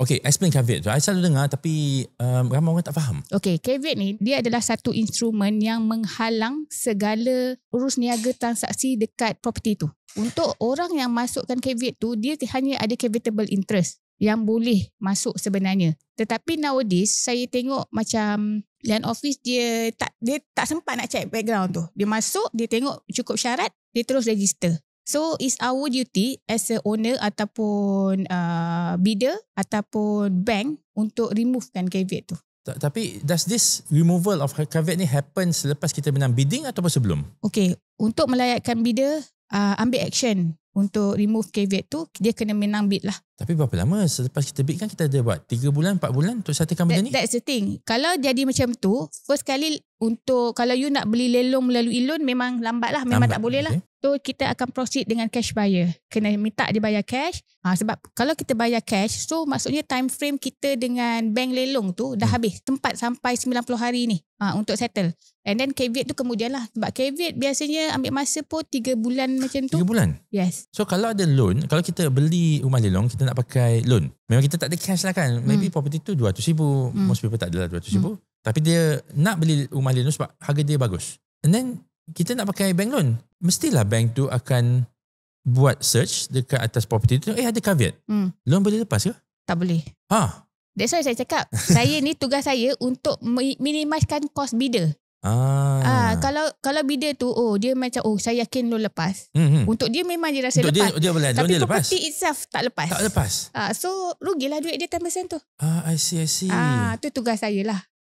Okay, explain caveat tu. I selalu dengar tapi ramai orang tak faham. Okay, caveat ni dia adalah satu instrumen yang menghalang segala urus niaga transaksi dekat property tu. Untuk orang yang masukkan caveat tu, dia hanya ada caveatable interest yang boleh masuk sebenarnya. Tetapi nowadays saya tengok macam land office dia tak sempat nak check background tu. Dia masuk, dia tengok cukup syarat, dia terus register. So it's our duty as a owner ataupun bidder ataupun bank untuk removekan caveat tu. Tapi does this removal of caveat ni happen selepas kita menang bidding ataupun sebelum? Okay, untuk melayakkan bidder ambil action untuk remove caveat tu, dia kena menang bid lah. Tapi berapa lama selepas kita bid kan kita ada buat 3 bulan, 4 bulan untuk settlekan benda ni? That's the thing. Kalau jadi macam tu, first kali untuk kalau you nak beli lelong melalui loan memang lambat lah. Memang tak boleh lah. So kita akan proceed dengan cash buyer. Kena minta dia bayar cash. Sebab kalau kita bayar cash, so maksudnya time frame kita dengan bank lelong tu dah habis. Tempat sampai 90 hari ni untuk settle. And then caveat tu kemudian lah. Sebab caveat biasanya ambil masa pun 3 bulan macam tu. 3 bulan? Yes. So kalau ada loan, kalau kita beli rumah lelong, kita nak pakai loan. Memang kita tak ada cash lah kan. Maybe property tu 200,000. Most people tak ada lah 200,000. Tapi dia nak beli rumah lelong sebab harga dia bagus. And then kita nak pakai bank loan. Mestilah bank tu akan buat search dekat atas property tu. Ada caveat. Loan boleh lepas ke? Tak boleh. That's why saya cakap, saya ni tugas saya untuk minimizekan cost bidder. Kalau bidder tu dia macam saya yakin loan lepas. Untuk dia memang dia rasa untuk lepas. Dia boleh, tapi dia property lepas. itself tak lepas. Tak lepas. So rugilah duit dia 10% tu. I see. Tu tugas saya lah.